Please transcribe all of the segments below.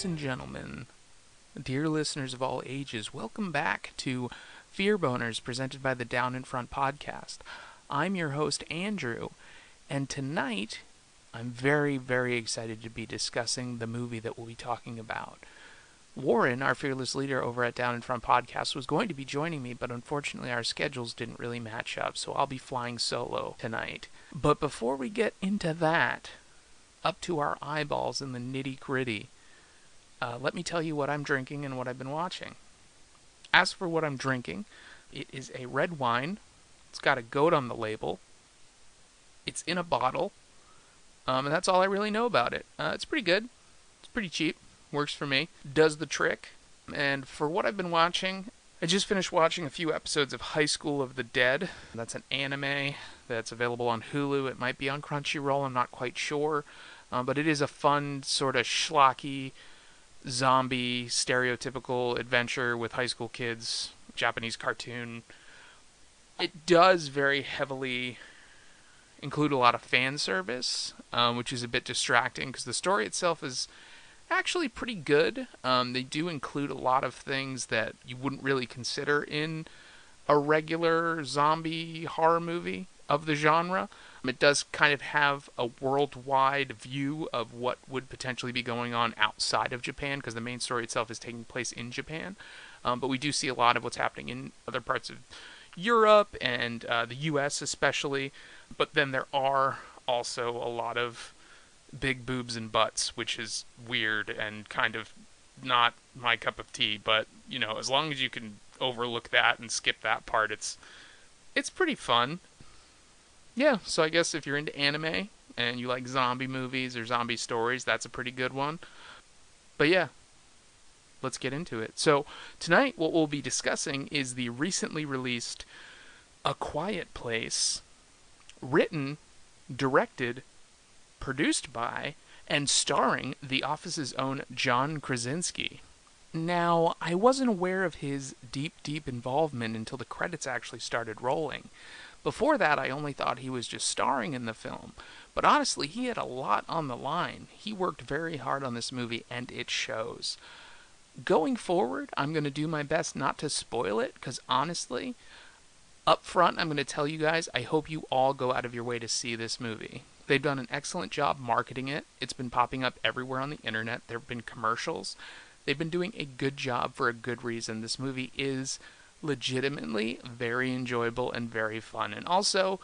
Ladies and gentlemen, dear listeners of all ages, welcome back to Fear Boners presented by the Down in Front podcast. I'm your host, Andrew, and tonight I'm very, very excited to be discussing the movie that we'll be talking about. Warren, our fearless leader over at Down in Front podcast, was going to be joining me, but unfortunately our schedules didn't really match up, so I'll be flying solo tonight. But before we get into that, up to our eyeballs in the nitty-gritty, let me tell you what I'm drinking and what I've been watching. As for what I'm drinking, it is a red wine. It's got a goat on the label. It's in a bottle. And that's all I really know about it. It's pretty good. It's pretty cheap. Works for me. Does the trick. And for what I've been watching, I just finished watching a few episodes of High School of the Dead. That's an anime that's available on Hulu. It might be on Crunchyroll. I'm not quite sure. But it is a fun, sort of schlocky, zombie, stereotypical adventure with high school kids. Japanese cartoon. It does very heavily include a lot of fan service, which is a bit distracting because the story itself is actually pretty good. They do include a lot of things that you wouldn't really consider in a regular zombie horror movie of the genre. It does kind of have a worldwide view of what would potentially be going on outside of Japan, because the main story itself is taking place in Japan. But we do see a lot of what's happening in other parts of Europe and the US especially. But then there are also a lot of big boobs and butts, which is weird and kind of not my cup of tea. But, you know, as long as you can overlook that and skip that part, it's pretty fun. Yeah, so I guess if you're into anime and you like zombie movies or zombie stories, that's a pretty good one. But yeah, let's get into it. So tonight what we'll be discussing is the recently released A Quiet Place, written, directed, produced by, and starring The Office's own John Krasinski. Now, I wasn't aware of his deep involvement until the credits actually started rolling. Before that, I only thought he was just starring in the film. But honestly, he had a lot on the line. He worked very hard on this movie, and it shows. Going forward, I'm going to do my best not to spoil it, because honestly, up front, I'm going to tell you guys, I hope you all go out of your way to see this movie. They've done an excellent job marketing it. It's been popping up everywhere on the internet. There have been commercials. They've been doing a good job for a good reason. This movie is legitimately very enjoyable and very fun. And also,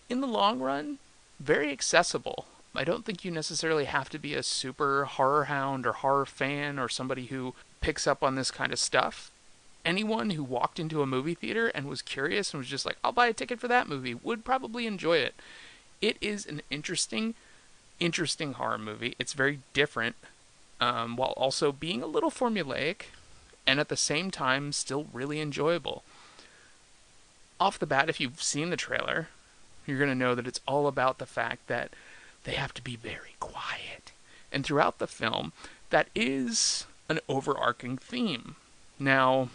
in the long run, very accessible. I don't think you necessarily have to be a super horror hound or horror fan or somebody who picks up on this kind of stuff. Anyone who walked into a movie theater and was curious and was just like, I'll buy a ticket for that movie, would probably enjoy it. It is an interesting horror movie. It's very different, while also being a little formulaic, and at the same time still really enjoyable. Off the bat, if you've seen the trailer, you're going to know that it's all about the fact that they have to be very quiet. And throughout the film, that is an overarching theme. Now,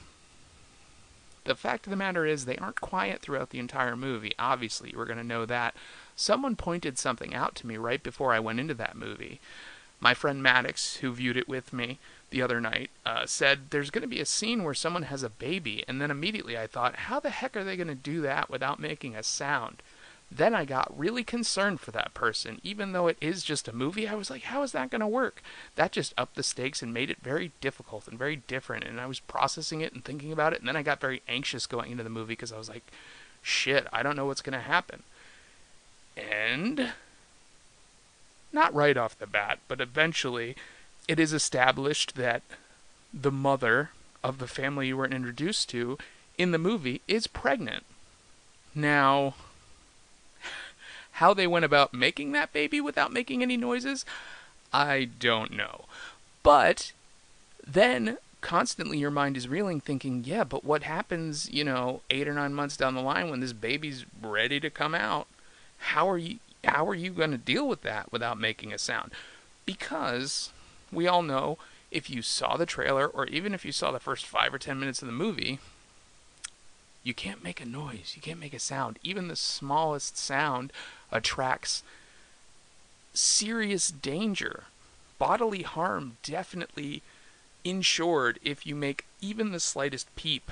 the fact of the matter is they aren't quiet throughout the entire movie. Obviously, you were going to know that. Someone pointed something out to me right before I went into that movie. My friend Maddox, who viewed it with me the other night, said there's going to be a scene where someone has a baby, and then immediately I thought, how the heck are they going to do that without making a sound? Then I got really concerned for that person. Even though it is just a movie, I was like, how is that going to work? That just upped the stakes and made it very difficult and very different, and I was processing it and thinking about it, and then I got very anxious going into the movie because I was like, shit, I don't know what's going to happen. And not right off the bat, but eventually it is established that the mother of the family you were introduced to in the movie is pregnant. Now, how they went about making that baby without making any noises, I don't know. But then constantly your mind is reeling thinking, yeah, but what happens, 8 or 9 months down the line when this baby's ready to come out? How are you going to deal with that without making a sound? Because we all know, if you saw the trailer, or even if you saw the first 5 or 10 minutes of the movie, you can't make a noise. You can't make a sound. Even the smallest sound attracts serious danger bodily harm definitely insured if you make even the slightest peep,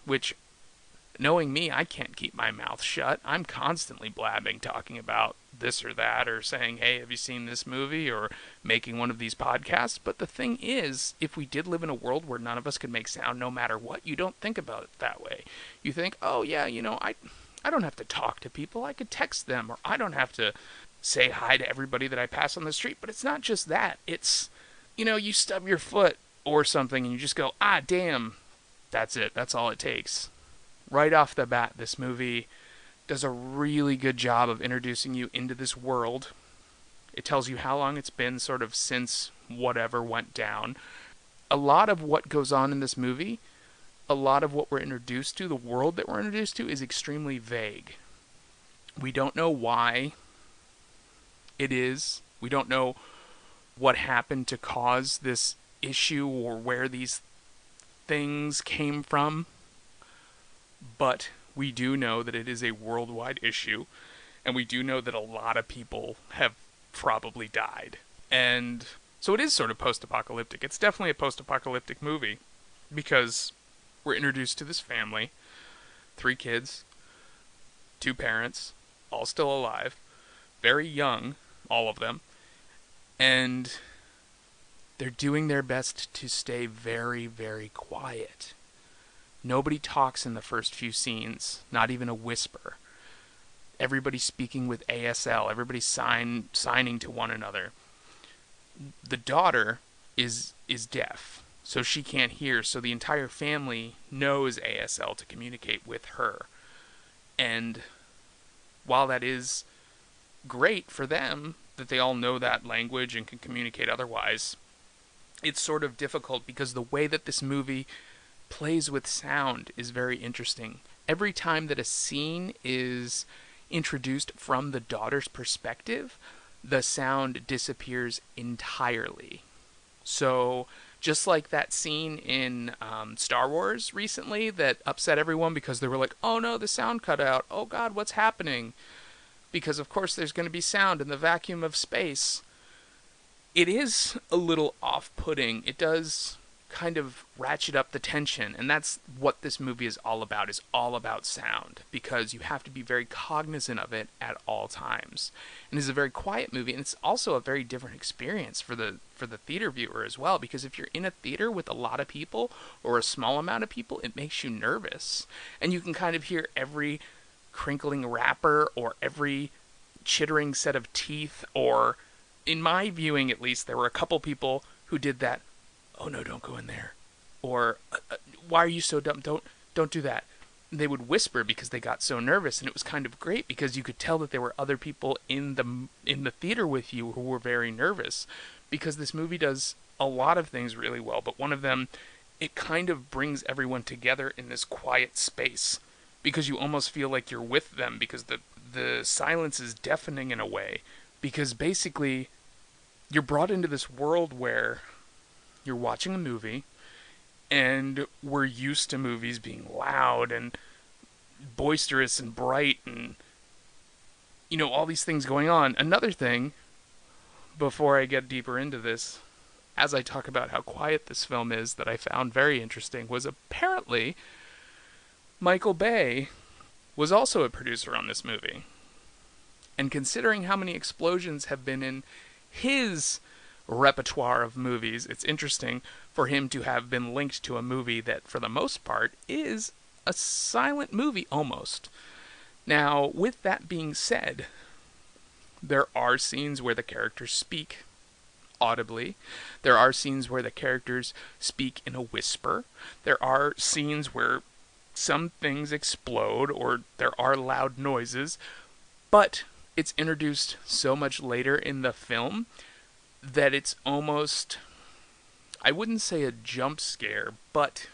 which, knowing me, I can't keep my mouth shut. I'm constantly blabbing, talking about this or that, or saying, hey, have you seen this movie, or making one of these podcasts. But the thing is, if we did live in a world where none of us could make sound no matter what, you don't think about it that way. You think, oh yeah, I don't have to talk to people, I could text them, or I don't have to say hi to everybody that I pass on the street. But it's not just that. It's, you stub your foot or something and you just go, ah, damn, that's it. That's all it takes. Right off the bat, this movie does a really good job of introducing you into this world. It tells you how long it's been sort of since whatever went down. A lot of what goes on in this movie, a lot of what we're introduced to, the world that we're introduced to, is extremely vague. We don't know why it is. We don't know what happened to cause this issue or where these things came from. But we do know that it is a worldwide issue, and we do know that a lot of people have probably died. And so it is sort of post-apocalyptic. It's definitely a post-apocalyptic movie, because we're introduced to this family, 3 kids, 2 parents, all still alive, very young, all of them, and they're doing their best to stay very, very quiet. Nobody talks in the first few scenes, not even a whisper. Everybody's speaking with ASL, everybody's signing to one another. The daughter is deaf, so she can't hear, so the entire family knows ASL to communicate with her. And while that is great for them, that they all know that language and can communicate otherwise, it's sort of difficult because the way that this movie plays with sound is very interesting. Every time that a scene is introduced from the daughter's perspective, the sound disappears entirely. So, just like that scene in Star Wars recently that upset everyone because they were like, oh no, the sound cut out. Oh god, what's happening? Because of course there's going to be sound in the vacuum of space. It is a little off-putting. It does kind of ratchet up the tension, and that's what this movie is all about sound, because you have to be very cognizant of it at all times. And it's a very quiet movie, and it's also a very different experience for the theater viewer as well, because if you're in a theater with a lot of people or a small amount of people, it makes you nervous, and you can kind of hear every crinkling wrapper or every chittering set of teeth, or in my viewing at least, there were a couple people who did that, oh no, don't go in there, or why are you so dumb, don't do that. And they would whisper because they got so nervous, and it was kind of great because you could tell that there were other people in the theater with you who were very nervous, because this movie does a lot of things really well, but one of them, it kind of brings everyone together in this quiet space, because you almost feel like you're with them, because the silence is deafening in a way, because basically you're brought into this world where you're watching a movie, and we're used to movies being loud and boisterous and bright and, all these things going on. Another thing, before I get deeper into this, as I talk about how quiet this film is, that I found very interesting, was apparently Michael Bay was also a producer on this movie. And considering how many explosions have been in his repertoire of movies, it's interesting for him to have been linked to a movie that, for the most part, is a silent movie almost. Now, with that being said, there are scenes where the characters speak audibly. There are scenes where the characters speak in a whisper. There are scenes where some things explode, or there are loud noises, but it's introduced so much later in the film that it's almost, I wouldn't say a jump scare, but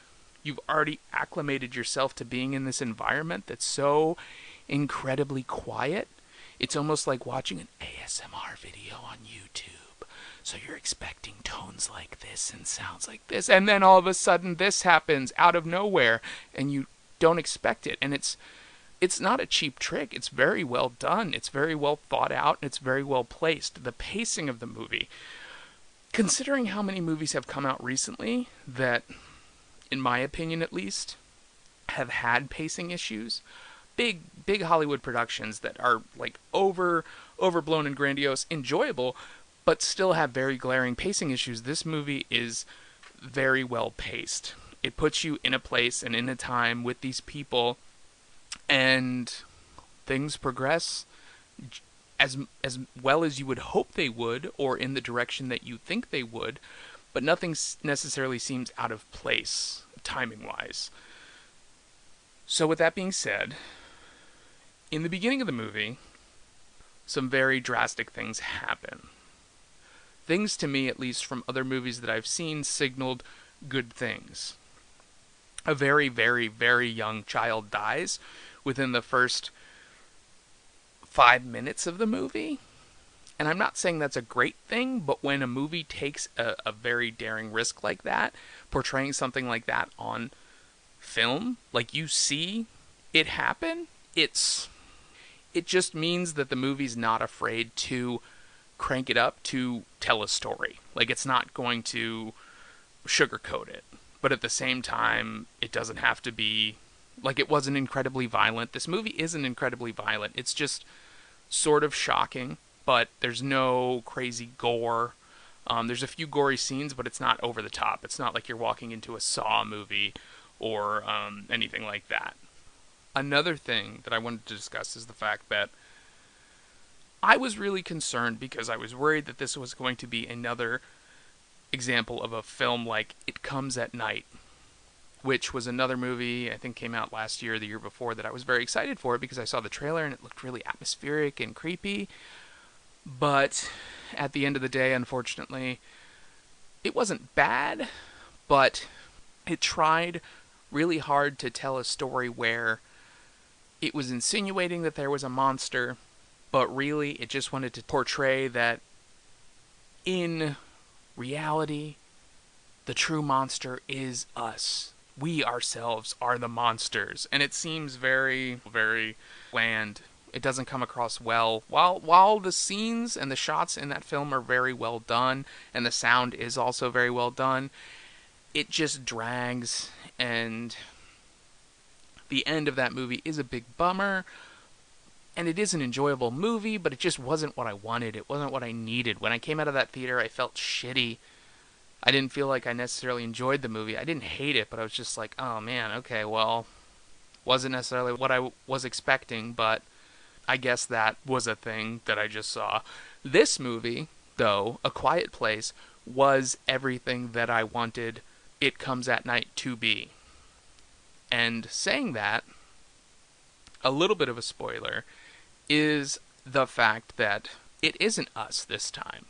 you've already acclimated yourself to being in this environment that's so incredibly quiet. It's almost like watching an ASMR video on YouTube. So you're expecting tones like this and sounds like this, and then all of a sudden this happens out of nowhere, and you don't expect it. And it's not a cheap trick. It's very well done. It's very well thought out, and it's very well placed. The pacing of the movie, considering how many movies have come out recently that, in my opinion at least, have had pacing issues, big Hollywood productions that are like overblown and grandiose, enjoyable, but still have very glaring pacing issues, this movie is very well paced. It puts you in a place and in a time with these people, and things progress as well as you would hope they would, or in the direction that you think they would, but nothing necessarily seems out of place timing-wise. So with that being said, in the beginning of the movie, some very drastic things happen. Things, to me at least, from other movies that I've seen, signaled good things. A very, very, very young child dies within the first 5 minutes of the movie. And I'm not saying that's a great thing, but when a movie takes a very daring risk like that, portraying something like that on film, like you see it happen, it just means that the movie's not afraid to crank it up to tell a story. Like, it's not going to sugarcoat it. But at the same time, it doesn't have to be, like, it wasn't incredibly violent. This movie isn't incredibly violent. It's just sort of shocking, but there's no crazy gore. There's a few gory scenes, but it's not over the top. It's not like you're walking into a Saw movie or anything like that. Another thing that I wanted to discuss is the fact that I was really concerned because I was worried that this was going to be another example of a film like It Comes at Night, which was another movie I think came out last year or the year before that I was very excited for because I saw the trailer and it looked really atmospheric and creepy. But at the end of the day, unfortunately, it wasn't bad, but it tried really hard to tell a story where it was insinuating that there was a monster, but really it just wanted to portray that in reality, the true monster is us. We ourselves are the monsters. And it seems very, very bland. It doesn't come across well. While the scenes and the shots in that film are very well done, and the sound is also very well done, it just drags, and the end of that movie is a big bummer. And it is an enjoyable movie, but it just wasn't what I wanted. It wasn't what I needed. When I came out of that theater, I felt shitty. I didn't feel like I necessarily enjoyed the movie. I didn't hate it, but I was just like, oh man, okay, well, wasn't necessarily what I was expecting, but I guess that was a thing that I just saw. This movie, though, A Quiet Place, was everything that I wanted It Comes at Night to be. And saying that, a little bit of a spoiler, is the fact that it isn't us this time.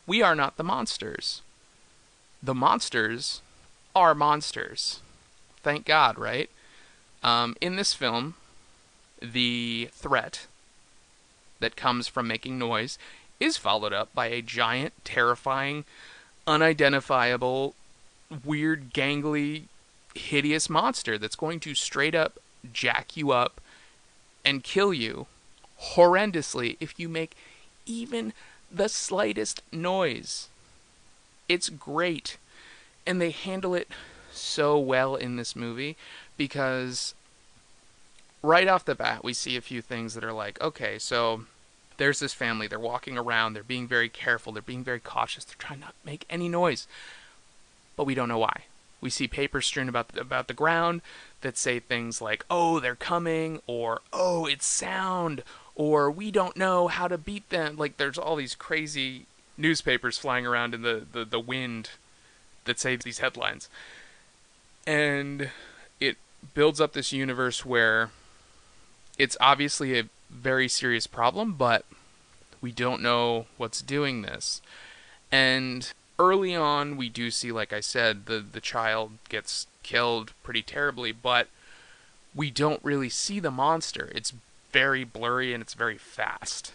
We are not the monsters. The monsters are monsters. Thank God, right? In this film, the threat that comes from making noise is followed up by a giant, terrifying, unidentifiable, weird, gangly, hideous monster that's going to straight up jack you up and kill you horrendously if you make even the slightest noise. It's great. And they handle it so well in this movie because right off the bat we see a few things that are like, okay, so there's this family, they're walking around, they're being very careful, they're being very cautious, they're trying not to make any noise. But we don't know why. We see papers strewn about the ground that say things like, oh, they're coming, or oh, it's sound, or we don't know how to beat them. Like, there's all these crazy newspapers flying around in the wind that say these headlines. And it builds up this universe where it's obviously a very serious problem, but we don't know what's doing this. And early on, we do see, like I said, the child gets killed pretty terribly, but we don't really see the monster. It's very blurry and it's very fast.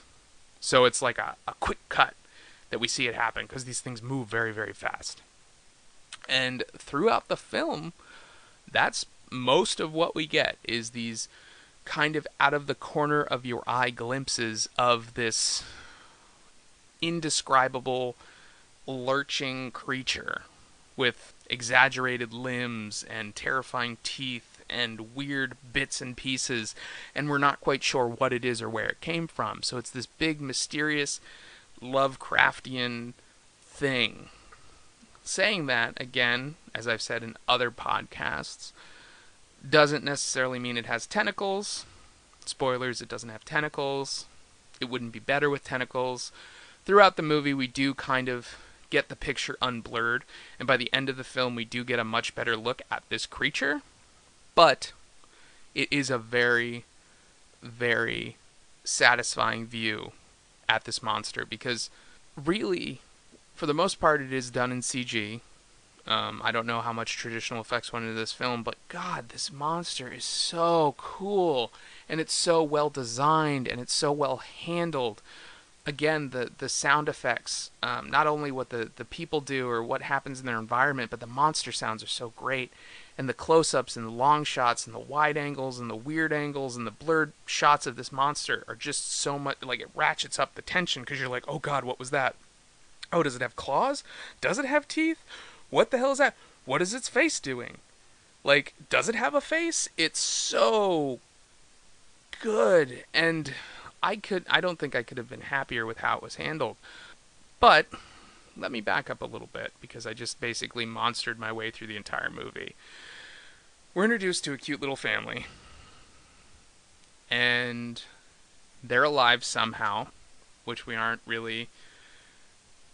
So it's like a quick cut that we see it happen because these things move very, very fast. And throughout the film, that's most of what we get is these kind of out of the corner of your eye glimpses of this indescribable lurching creature with exaggerated limbs and terrifying teeth and weird bits and pieces, and we're not quite sure what it is or where it came from. So it's this big, mysterious, Lovecraftian thing. Saying that, again, as I've said in other podcasts, doesn't necessarily mean it has tentacles. Spoilers, it doesn't have tentacles. It wouldn't be better with tentacles. Throughout the movie, we do kind of get the picture unblurred, and by the end of the film, we do get a much better look at this creature. But it is a very, very satisfying view at this monster, because really, for the most part, it is done in CG. I don't know how much traditional effects went into this film, but God, this monster is so cool, and it's so well designed, and it's so well handled. Again, the sound effects, not only what the people do or what happens in their environment, but the monster sounds are so great. And the close-ups and the long shots and the wide angles and the weird angles and the blurred shots of this monster are just so much, like, it ratchets up the tension, because you're like, oh God, what was that? Oh, does it have claws? Does it have teeth? What the hell is that? What is its face doing? Like, does it have a face? It's so good. And I don't think I could have been happier with how it was handled. But let me back up a little bit, because I just basically monstered my way through the entire movie. We're introduced to a cute little family, and they're alive somehow, which we aren't really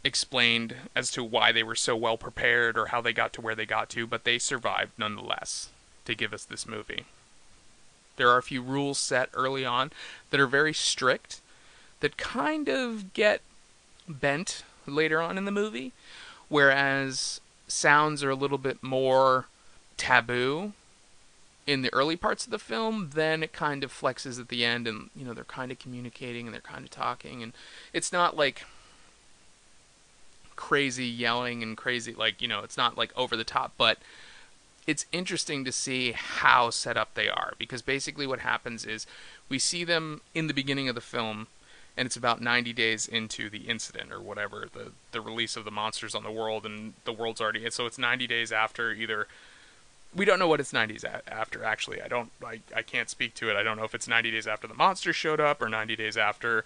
explained as to why they were so well prepared or how they got to where they got to, but they survived nonetheless to give us this movie. There are a few rules set early on that are very strict, that kind of get bent later on in the movie, whereas sounds are a little bit more taboo in the early parts of the film. Then it kind of flexes at the end, and they're kind of communicating and they're kind of talking, and it's not like crazy yelling and crazy, it's not like over the top, but it's interesting to see how set up they are, because basically what happens is we see them in the beginning of the film, and it's about 90 days into the incident or whatever, the release of the monsters on the world, and the world's already, so it's 90 days after either, we don't know what it's 90 days after, actually. I can't speak to it. I don't know if it's 90 days after the monsters showed up or 90 days after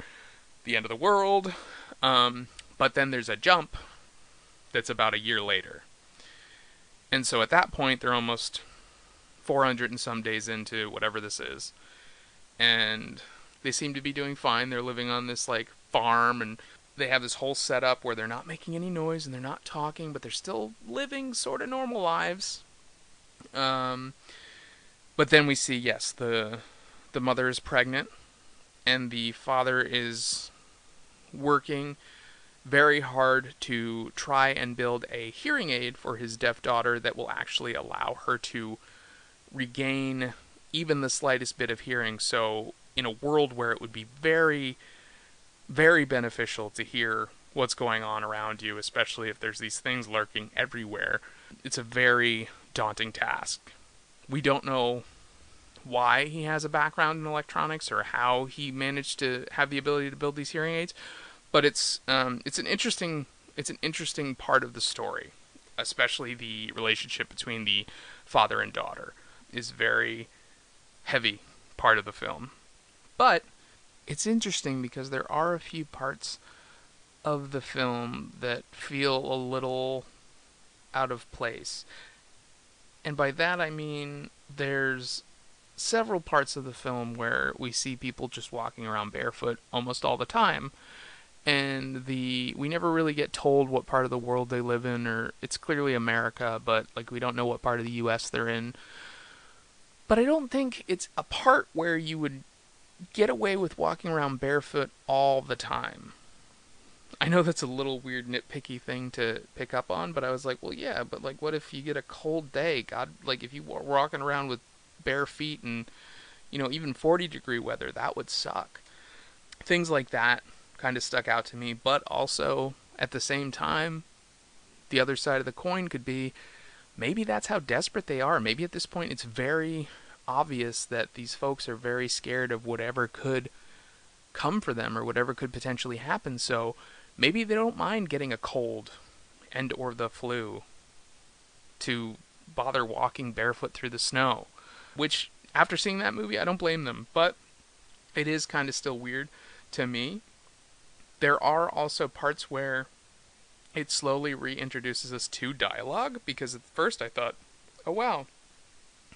the end of the world. But then there's a jump that's about a year later. And so at that point, they're almost 400 and some days into whatever this is. And they seem to be doing fine. They're living on this, farm, and they have this whole setup where they're not making any noise and they're not talking, but they're still living sort of normal lives. But then we see, yes, the mother is pregnant, and the father is working very hard to try and build a hearing aid for his deaf daughter that will actually allow her to regain even the slightest bit of hearing. So in a world where it would be very, very beneficial to hear what's going on around you, especially if there's these things lurking everywhere, it's a very daunting task. We don't know why he has a background in electronics or how he managed to have the ability to build these hearing aids, but it's an interesting part of the story, especially the relationship between the father and daughter is very heavy part of the film. But it's interesting because there are a few parts of the film that feel a little out of place. And by that I mean there's several parts of the film where we see people just walking around barefoot almost all the time. And we never really get told what part of the world they live in, or it's clearly America, but we don't know what part of the US they're in. But I don't think it's a part where you would get away with walking around barefoot all the time. I know that's a little weird nitpicky thing to pick up on, but I was like, well, yeah, but what if you get a cold day? God, if you were walking around with bare feet and, even 40-degree weather, that would suck. Things like that kind of stuck out to me, but also, at the same time, the other side of the coin could be, maybe that's how desperate they are. Maybe at this point it's very obvious that these folks are very scared of whatever could come for them or whatever could potentially happen, so maybe they don't mind getting a cold and or the flu to bother walking barefoot through the snow. Which, after seeing that movie, I don't blame them. But it is kind of still weird to me. There are also parts where it slowly reintroduces us to dialogue, because at first I thought, oh wow,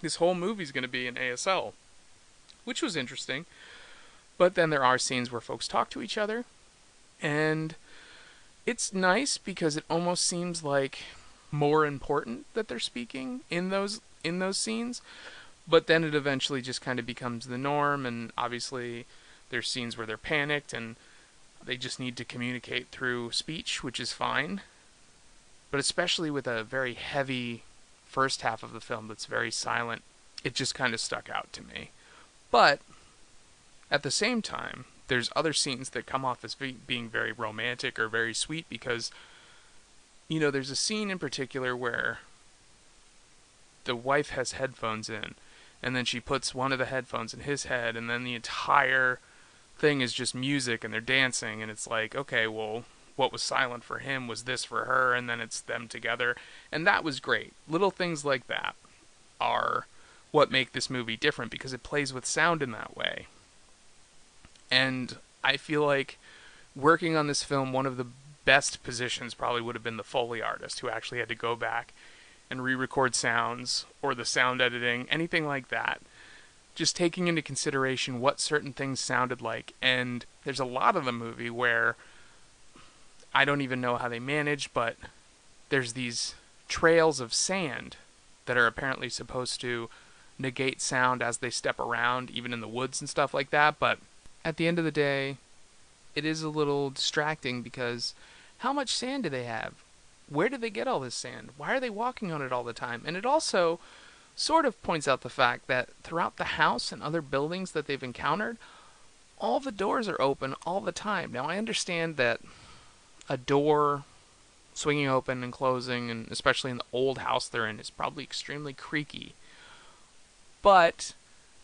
this whole movie's going to be in ASL, which was interesting. But then there are scenes where folks talk to each other, and it's nice because it almost seems like more important that they're speaking in those scenes, but then it eventually just kind of becomes the norm, and obviously there's scenes where they're panicked and they just need to communicate through speech, which is fine. But especially with a very heavy first half of the film that's very silent, it just kind of stuck out to me. But at the same time, there's other scenes that come off as being very romantic or very sweet, because, you know, there's a scene in particular where the wife has headphones in, and then she puts one of the headphones in his head, and then the entire thing is just music and they're dancing, and it's like, okay, well, what was silent for him was this for her, and then it's them together, and that was great. Little things like that are what make this movie different, because it plays with sound in that way. And I feel like working on this film, one of the best positions probably would have been the Foley artist, who actually had to go back and re-record sounds, or the sound editing, anything like that. Just taking into consideration what certain things sounded like. And there's a lot of the movie where I don't even know how they manage, but there's these trails of sand that are apparently supposed to negate sound as they step around, even in the woods and stuff like that. But at the end of the day, it is a little distracting, because how much sand do they have? Where do they get all this sand? Why are they walking on it all the time? And it also sort of points out the fact that throughout the house and other buildings that they've encountered, all the doors are open all the time. Now, I understand that a door swinging open and closing, and especially in the old house they're in, is probably extremely creaky. But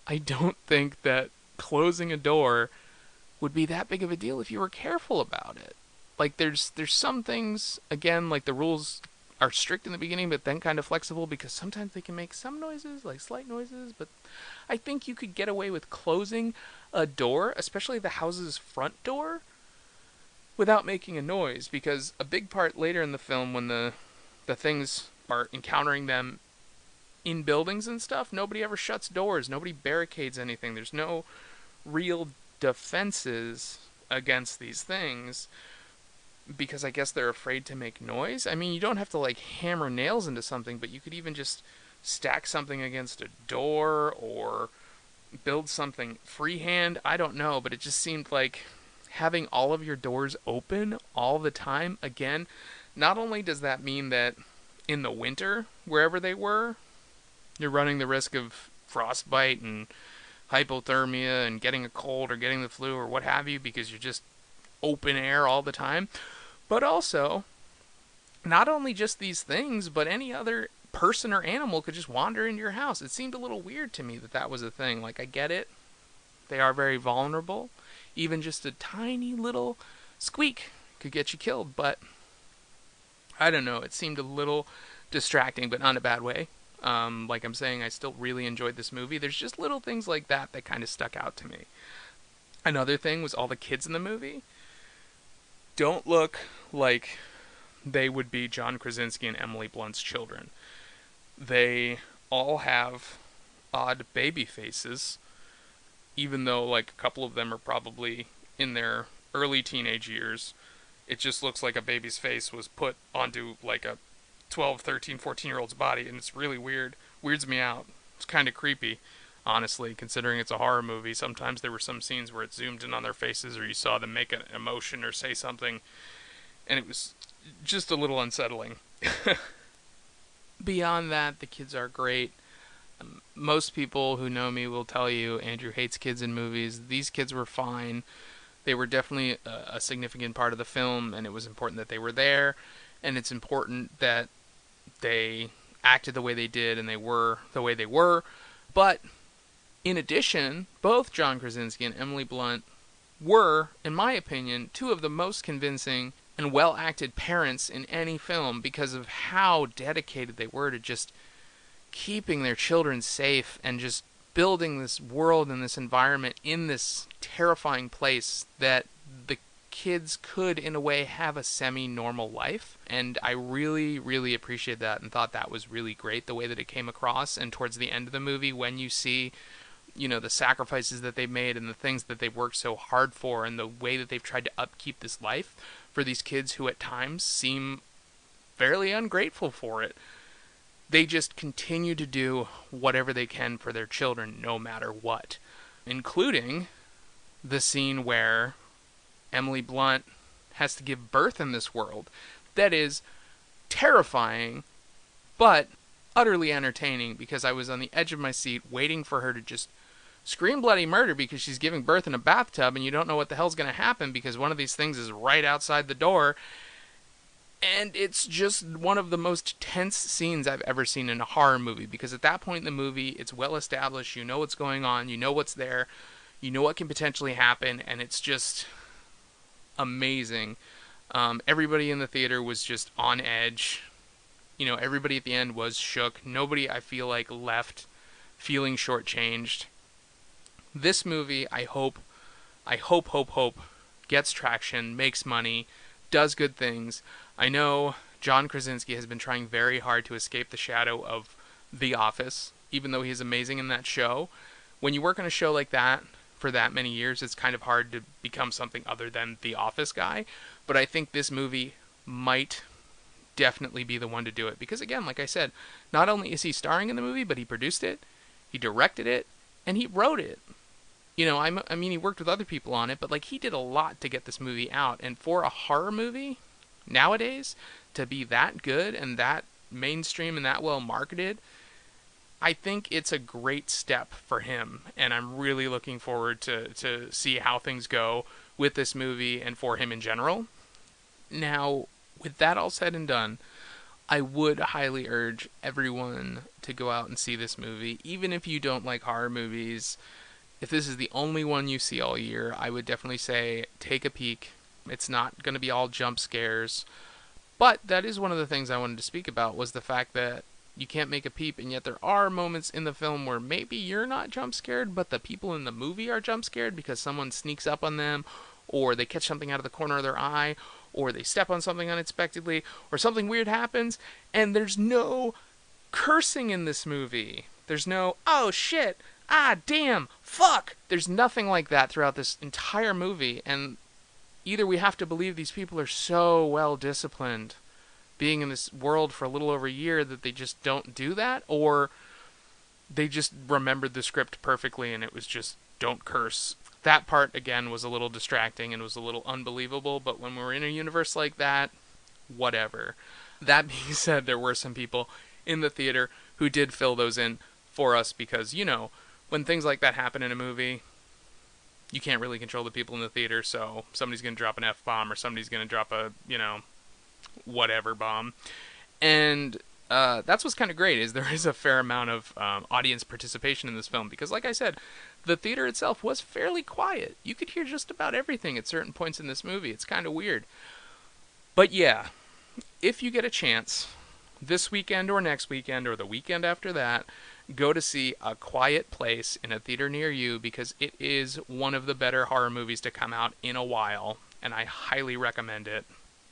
I don't think that closing a door would be that big of a deal if you were careful about it. Like, there's some things, again, like the rules are strict in the beginning, but then kind of flexible, because sometimes they can make some noises, like slight noises, but I think you could get away with closing a door, especially the house's front door, without making a noise, because a big part later in the film, when the things are encountering them in buildings and stuff, nobody ever shuts doors, nobody barricades anything, there's no real defenses against these things, because I guess they're afraid to make noise. I mean, you don't have to like hammer nails into something, but you could even just stack something against a door or build something freehand. I don't know, but it just seemed like having all of your doors open all the time, again, not only does that mean that in the winter, wherever they were, you're running the risk of frostbite and hypothermia and getting a cold or getting the flu or what have you, because you're just open air all the time. But also, not only just these things, but any other person or animal could just wander into your house. It seemed a little weird to me that that was a thing. Like, I get it. They are very vulnerable. Even just a tiny little squeak could get you killed. But, I don't know. It seemed a little distracting, but not in a bad way. Like I'm saying, I still really enjoyed this movie. There's just little things like that that kind of stuck out to me. Another thing was all the kids in the movie don't look like they would be John Krasinski and Emily Blunt's children. They all have odd baby faces, even though like a couple of them are probably in their early teenage years. It just looks like a baby's face was put onto like a 12, 13, 14-year-old's body, and it's really weird. Weirds me out. It's kind of creepy, honestly, considering it's a horror movie. Sometimes there were some scenes where it zoomed in on their faces, or you saw them make an emotion or say something, and it was just a little unsettling. Beyond that, the kids are great. Most people who know me will tell you Andrew hates kids in movies. These kids were fine. They were definitely a significant part of the film, and it was important that they were there, and it's important that they acted the way they did and they were the way they were. But in addition, both John Krasinski and Emily Blunt were, in my opinion, two of the most convincing and well-acted parents in any film because of how dedicated they were to just keeping their children safe and just building this world and this environment in this terrifying place that the kids could, in a way, have a semi-normal life. And I really, really appreciated that and thought that was really great, the way that it came across. And towards the end of the movie, when you see, the sacrifices that they've made and the things that they've worked so hard for and the way that they've tried to upkeep this life for these kids who at times seem fairly ungrateful for it, they just continue to do whatever they can for their children, no matter what. Including the scene where Emily Blunt has to give birth in this world. That is terrifying, but utterly entertaining, because I was on the edge of my seat waiting for her to just scream bloody murder because she's giving birth in a bathtub and you don't know what the hell's going to happen because one of these things is right outside the door. And it's just one of the most tense scenes I've ever seen in a horror movie, because at that point in the movie, it's well established, you know what's going on, you know what's there, you know what can potentially happen, and it's just amazing. Everybody in the theater was just on edge. Everybody at the end was shook. Nobody, I feel like, left feeling shortchanged. This movie, I hope, gets traction, makes money, does good things. I know John Krasinski has been trying very hard to escape the shadow of The Office, even though he's amazing in that show. When you work on a show like that for that many years, it's kind of hard to become something other than The Office guy. But I think this movie might definitely be the one to do it. Because again, like I said, not only is he starring in the movie, but he produced it, he directed it, and he wrote it. I mean, he worked with other people on it, but he did a lot to get this movie out. And for a horror movie nowadays to be that good and that mainstream and that well marketed, I think it's a great step for him. And I'm really looking forward to see how things go with this movie and for him in general. Now, with that all said and done, I would highly urge everyone to go out and see this movie. Even if you don't like horror movies, if this is the only one you see all year, I would definitely say take a peek. It's not going to be all jump scares. But that is one of the things I wanted to speak about, was the fact that you can't make a peep, and yet there are moments in the film where maybe you're not jump scared, but the people in the movie are jump scared because someone sneaks up on them, or they catch something out of the corner of their eye, or they step on something unexpectedly, or something weird happens, and there's no cursing in this movie. There's no, oh shit, ah damn, fuck. There's nothing like that throughout this entire movie, and either we have to believe these people are so well disciplined, being in this world for a little over a year, that they just don't do that, or they just remembered the script perfectly and it was just don't curse. That part, again, was a little distracting and was a little unbelievable, but when we're in a universe like that, whatever. That being said, there were some people in the theater who did fill those in for us because, when things like that happen in a movie, you can't really control the people in the theater, so somebody's going to drop an F-bomb or somebody's going to drop a, whatever bomb. And that's what's kind of great, is there is a fair amount of audience participation in this film, because like I said, the theater itself was fairly quiet. You could hear just about everything at certain points in this movie. It's kind of weird. But yeah, if you get a chance, this weekend or next weekend or the weekend after that, go to see A Quiet Place in a theater near you, because it is one of the better horror movies to come out in a while, and I highly recommend it.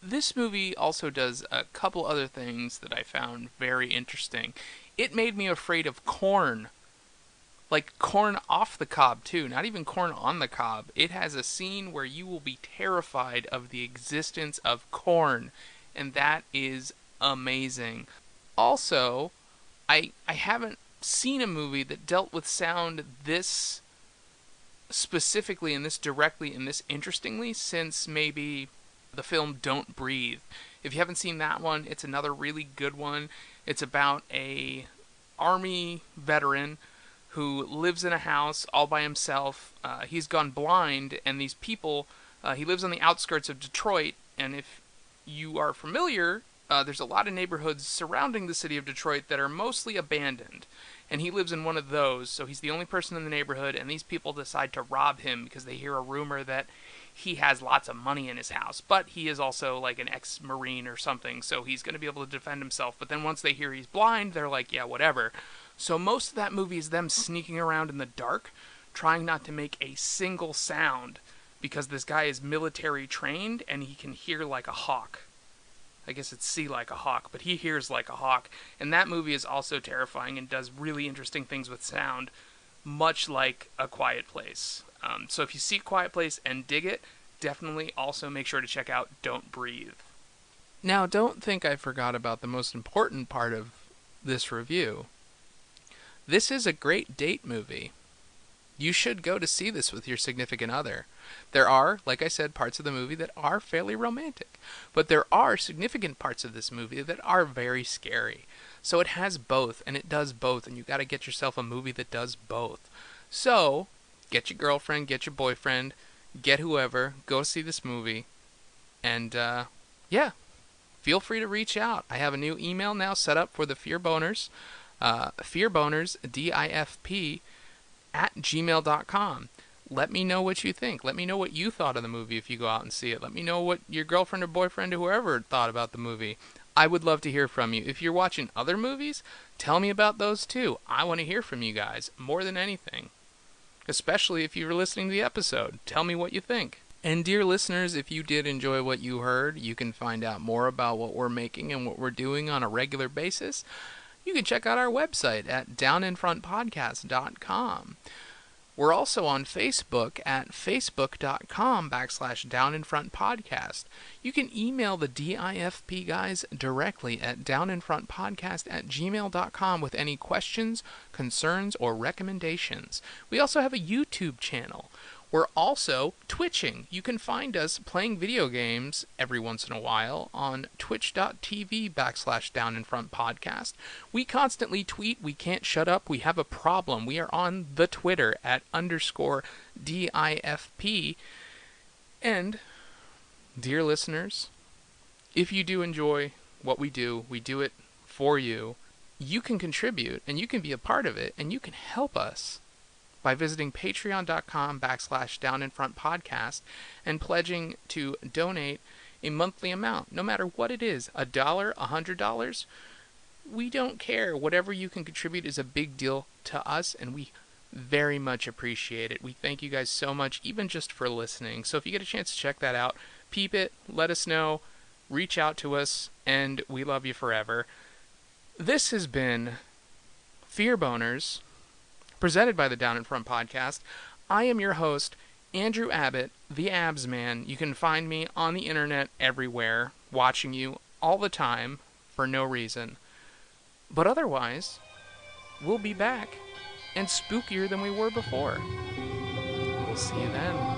This movie also does a couple other things that I found very interesting. It made me afraid of corn. Like corn off the cob, too. Not even corn on the cob. It has a scene where you will be terrified of the existence of corn. And that is amazing. Also, I haven't seen a movie that dealt with sound this specifically and this directly and this interestingly since maybe the film Don't Breathe. If you haven't seen that one, it's another really good one. It's about a army veteran who lives in a house all by himself. He's gone blind, and these people, he lives on the outskirts of Detroit, and if you are familiar there's a lot of neighborhoods surrounding the city of Detroit that are mostly abandoned. And he lives in one of those, so he's the only person in the neighborhood, and these people decide to rob him because they hear a rumor that he has lots of money in his house. But he is also like an ex-Marine or something, so he's going to be able to defend himself. But then once they hear he's blind, they're like, yeah, whatever. So most of that movie is them sneaking around in the dark, trying not to make a single sound, because this guy is military trained and he can hear like a hawk. I guess it's see like a hawk, but he hears like a hawk. And that movie is also terrifying and does really interesting things with sound, much like A Quiet Place. So if you see Quiet Place and dig it, definitely also make sure to check out Don't Breathe. Now, don't think I forgot about the most important part of this review. This is a great date movie. You should go to see this with your significant other. There are, like I said, parts of the movie that are fairly romantic, but there are significant parts of this movie that are very scary. So it has both, and it does both, and you got to get yourself a movie that does both. So, get your girlfriend, get your boyfriend, get whoever, go see this movie, and, yeah, feel free to reach out. I have a new email now set up for the Fear Boners, fearboners, DIFP, @gmail.com. Let me know what you think. Let me know what you thought of the movie if you go out and see it. Let me know what your girlfriend or boyfriend or whoever thought about the movie. I would love to hear from you. If you're watching other movies, tell me about those too. I want to hear from you guys more than anything. Especially if you were listening to the episode. Tell me what you think. And dear listeners, if you did enjoy what you heard, you can find out more about what we're making and what we're doing on a regular basis. You can check out our website at downinfrontpodcast.com. We're also on Facebook at facebook.com/downinfrontpodcast. You can email the DIFP guys directly at downinfrontpodcast@gmail.com with any questions, concerns, or recommendations. We also have a YouTube channel. We're also twitching. You can find us playing video games every once in a while on twitch.tv/downinfrontpodcast. We constantly tweet. We can't shut up. We have a problem. We are on the Twitter at _DIFP. And, dear listeners, if you do enjoy what we do it for you. You can contribute, and you can be a part of it, and you can help us by visiting patreon.com/downinfrontpodcast and pledging to donate a monthly amount, no matter what it is, $1, $100. We don't care. Whatever you can contribute is a big deal to us, and we very much appreciate it. We thank you guys so much, even just for listening. So if you get a chance to check that out, peep it, let us know, reach out to us, and we love you forever. This has been Fear Boners, presented by the Down in Front Podcast. I am your host, Andrew Abbott, the Abs Man. You can find me on the internet everywhere, watching you all the time for no reason. But otherwise, we'll be back and spookier than we were before. We'll see you then.